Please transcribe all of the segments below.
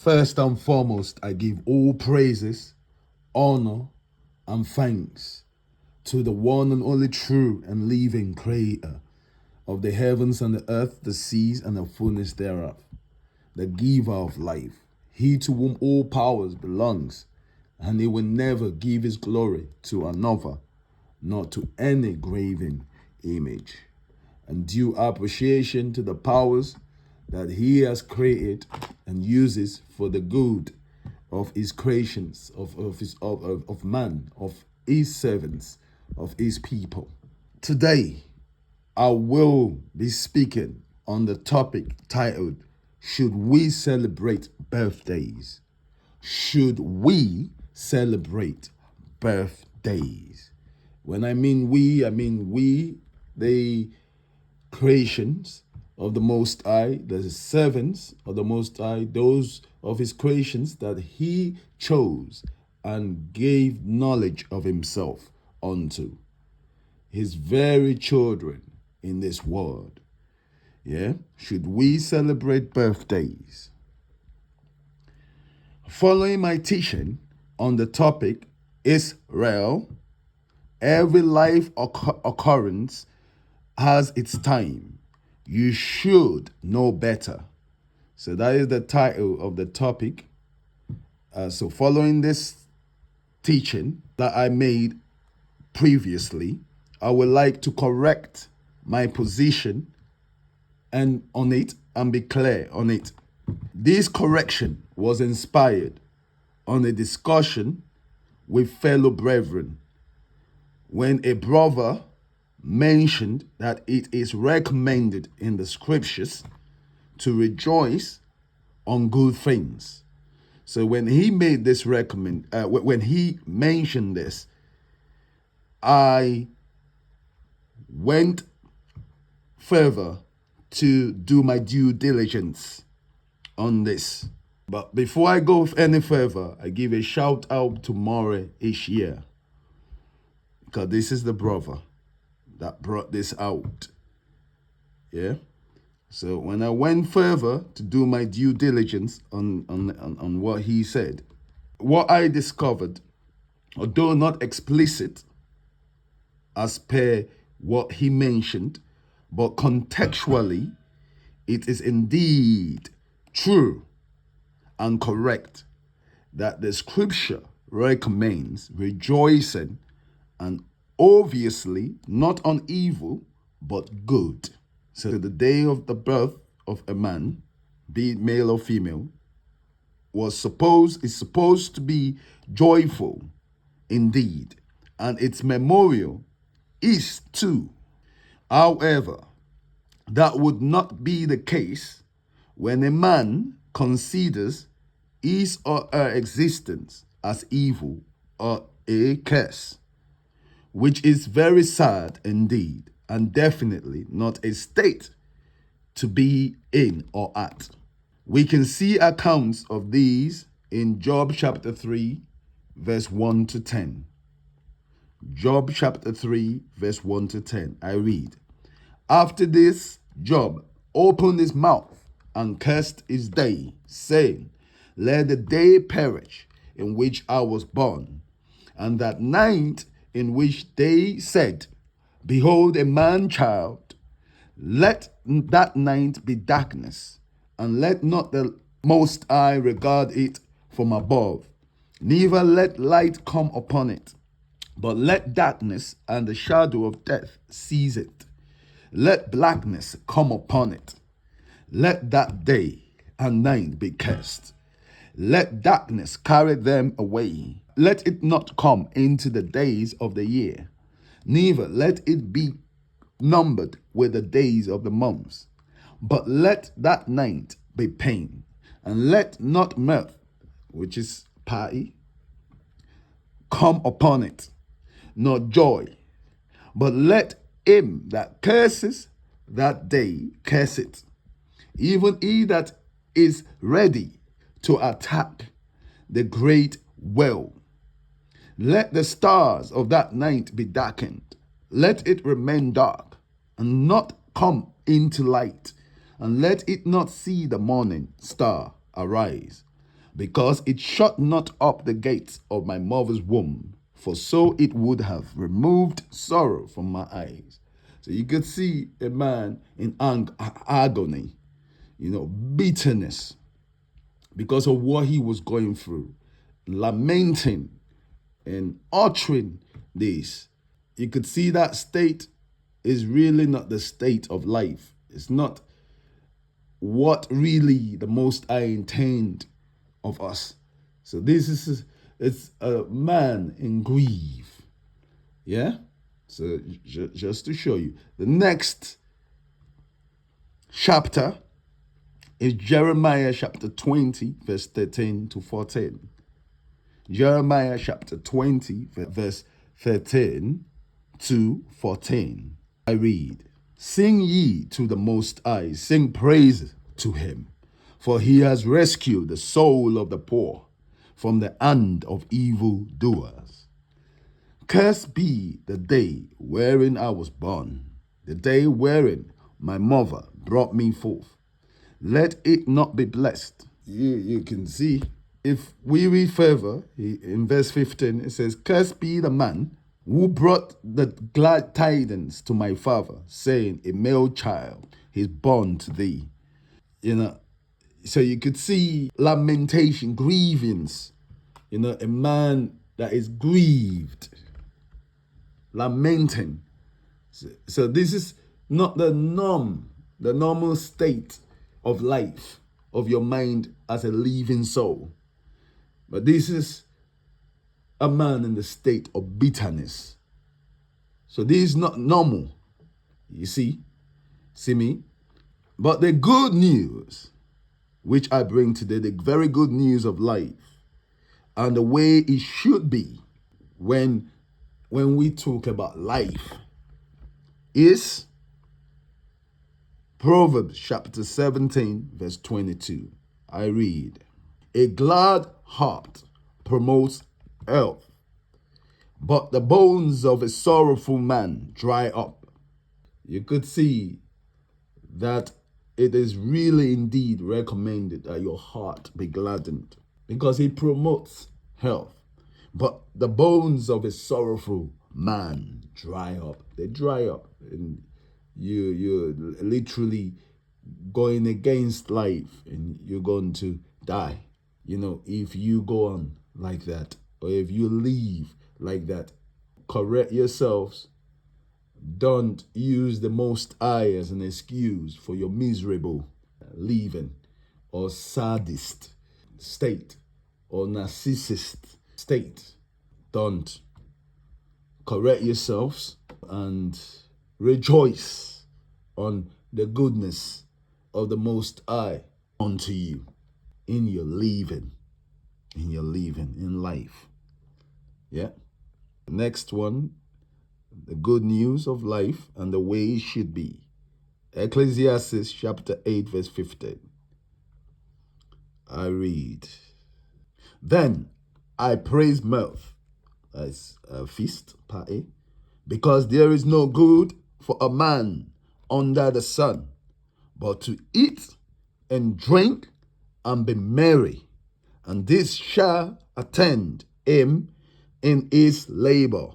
First and foremost, I give all praises, honor, and thanks to the one and only true and living Creator of the heavens and the earth, the seas, and the fullness thereof, the giver of life, he to whom all powers belongs, and he will never give his glory to another, nor to any graven image. And due appreciation to the powers that he has created and uses for the good of his creations, of man, of his servants, of his people. Today, I will be speaking on the topic titled, Should We Celebrate Birthdays? Should we celebrate birthdays? When I mean we, the creations of the Most High, the servants of the Most High, those of his creations that he chose and gave knowledge of himself unto, his very children in this world. Yeah? Should we celebrate birthdays? Following my teaching on the topic, Israel, every life occurrence has its time. You should know better. So that is the title of the topic. So following this teaching that I made previously, I would like to correct my position and on it and be clear on it. This correction was inspired on a discussion with fellow brethren when a brother mentioned that it is recommended in the scriptures to rejoice on good things. So when he made this when he mentioned this, I went further to do my due diligence on this. But before I go any further, I give a shout out to More Ishia, because this is the brother that brought this out. Yeah. So when I went further to do my due diligence on what he said, what I discovered, although not explicit as per what he mentioned, but contextually, it is indeed true and correct that the scripture recommends rejoicing, and obviously not on evil, but good. So the day of the birth of a man, be it male or female, is supposed to be joyful indeed, and its memorial is too. However, that would not be the case when a man considers his or her existence as evil or a curse, which is very sad indeed, and definitely not a state to be in or at. We can see accounts of these in Job chapter 3, verse 1 to 10. Job chapter 3, verse 1 to 10. I read, After this, Job opened his mouth and cursed his day, saying, Let the day perish in which I was born, and that night in which they said, Behold, a man-child. Let that night be darkness, and let not the Most High regard it from above, neither let light come upon it, but let darkness and the shadow of death seize it. Let blackness come upon it. Let that day and night be cursed. Let darkness carry them away. Let it not come into the days of the year, neither let it be numbered with the days of the months. But let that night be pain, and let not mirth, which is party, come upon it, nor joy. But let him that curses that day curse it, even he that is ready to attack the great well. Let the stars of that night be darkened. Let it remain dark, and not come into light, and let it not see the morning star arise. because it shut not up the gates of my mother's womb, for so it would have removed sorrow from my eyes. So you could see a man in agony, bitterness because of what he was going through, lamenting and uttering this. You could see that state is really not the state of life. It's not what really the Most High intend of us. So this is it's a man in grief. Yeah. So just to show you, the next chapter is Jeremiah chapter 20, verse 13 to 14. Jeremiah chapter 20, verse 13 to 14. I read, "Sing ye to the Most High, sing praise to him, for he has rescued the soul of the poor from the hand of evil doers. Cursed be the day wherein I was born, the day wherein my mother brought me forth. Let it not be blessed." You can see, if we read further, in verse 15, it says, "Cursed be the man who brought the glad tidings to my father, saying, a male child is born to thee." So you could see lamentation, grievance, a man that is grieved, lamenting. So this is not the normal state of life of your mind as a living soul. But this is a man in the state of bitterness. So this is not normal. You see me? But the good news, which I bring today, the very good news of life and the way it should be when we talk about life, is Proverbs chapter 17, verse 22. I read, "A glad heart promotes health, but the bones of a sorrowful man dry up." You could see that it is really indeed recommended that your heart be gladdened, because it promotes health. But the bones of a sorrowful man dry up. They dry up. And you're literally going against life, and you're going to die. If you go on like that, or if you leave like that, correct yourselves. Don't use the Most High as an excuse for your miserable leaving, or sadist state, or narcissist state. Don't. Correct yourselves and rejoice on the goodness of the Most High unto you in your leaving, in life. Yeah. Next one, the good news of life and the way it should be. Ecclesiastes chapter 8, verse 15. I read, "Then I praise mirth," as a feast, party, "because there is no good for a man under the sun, but to eat and drink and be merry, and this shall attend him in his labor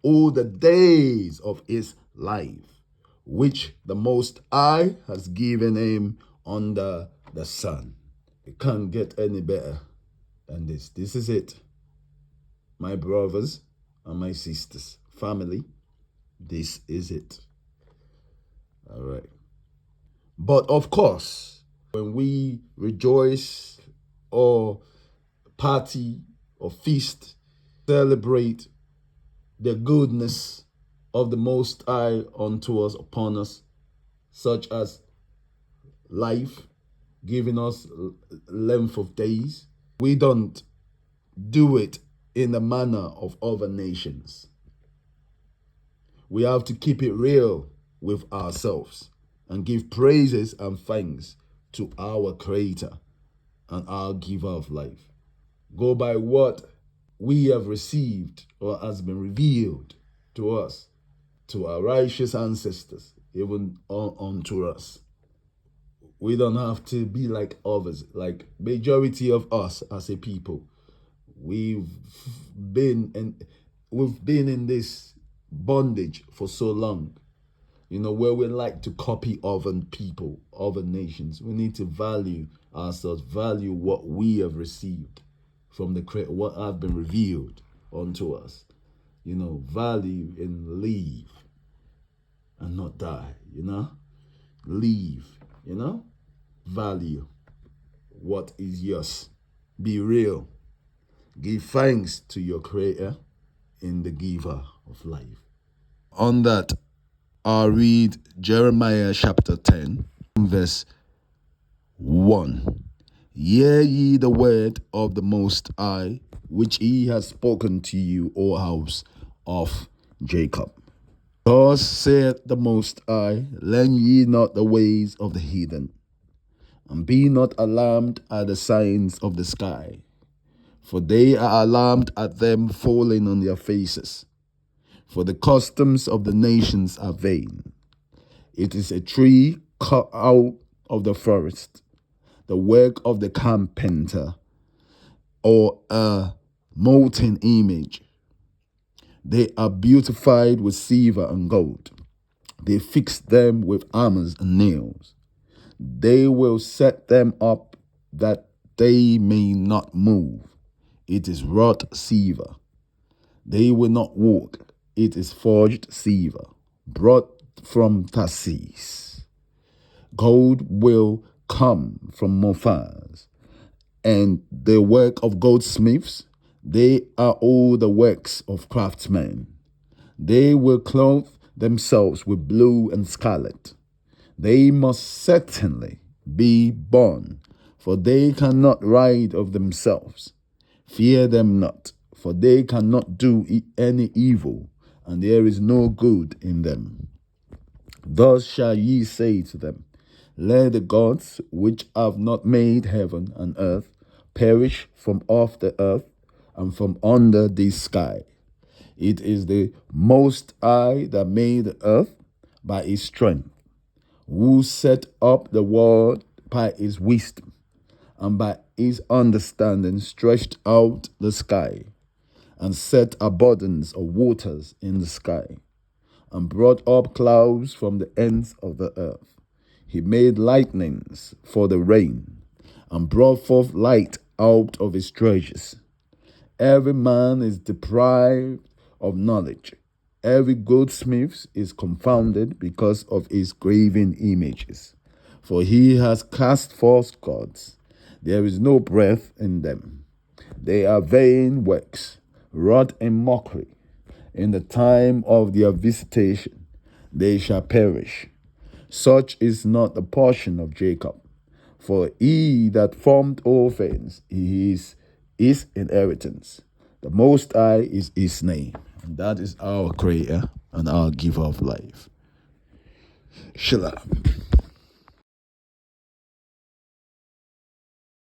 all the days of his life, which the Most High has given him under the sun." It can't get any better than this. This is it. My brothers and my sisters, family, this is it. All right. But of course, when we rejoice or party or feast, celebrate the goodness of the Most High unto us, upon us, such as life, giving us length of days, we don't do it in the manner of other nations. We have to keep it real with ourselves and give praises and thanks to our Creator and our Giver of life. Go by what we have received or has been revealed to us, to our righteous ancestors, even unto us. We don't have to be like others. Like majority of us as a people, we've been in we've been in this bondage for so long. Where we like to copy other people, other nations. We need to value ourselves, value what we have received from the Creator, what have been revealed unto us. Value and live and not die. Live. Value what is yours. Be real. Give thanks to your Creator in the giver of life. On that, I'll read Jeremiah chapter 10, verse 1. Hear ye the word of the Most High, which he has spoken to you, O house of Jacob. Thus saith the Most High, learn ye not the ways of the heathen, and be not alarmed at the signs of the sky, for they are alarmed at them falling on their faces. For the customs of the nations are vain. It is a tree cut out of the forest, the work of the carpenter, or a molten image. They are beautified with silver and gold. They fix them with hammers and nails. They will set them up that they may not move. It is wrought silver. They will not walk. It is forged silver, brought from Tarsus. Gold will come from Mophaz, and the work of goldsmiths. They are all the works of craftsmen. They will clothe themselves with blue and scarlet. They must certainly be born, for they cannot ride of themselves. Fear them not, for they cannot do any evil, and there is no good in them. Thus shall ye say to them, let the gods which have not made heaven and earth perish from off the earth and from under the sky. It is the Most High that made the earth by his strength, who set up the world by his wisdom, and by his understanding stretched out the sky, and set abundance of waters in the sky, and brought up clouds from the ends of the earth. He made lightnings for the rain, and brought forth light out of his treasures. Every man is deprived of knowledge. Every goldsmith is confounded because of his graven images. For he has cast false gods. There is no breath in them. They are vain works, wrought in mockery. In the time of their visitation, they shall perish. Such is not the portion of Jacob. For he that formed all things, he is his inheritance. The Most High is his name. And that is our Creator and our giver of life. Shalom.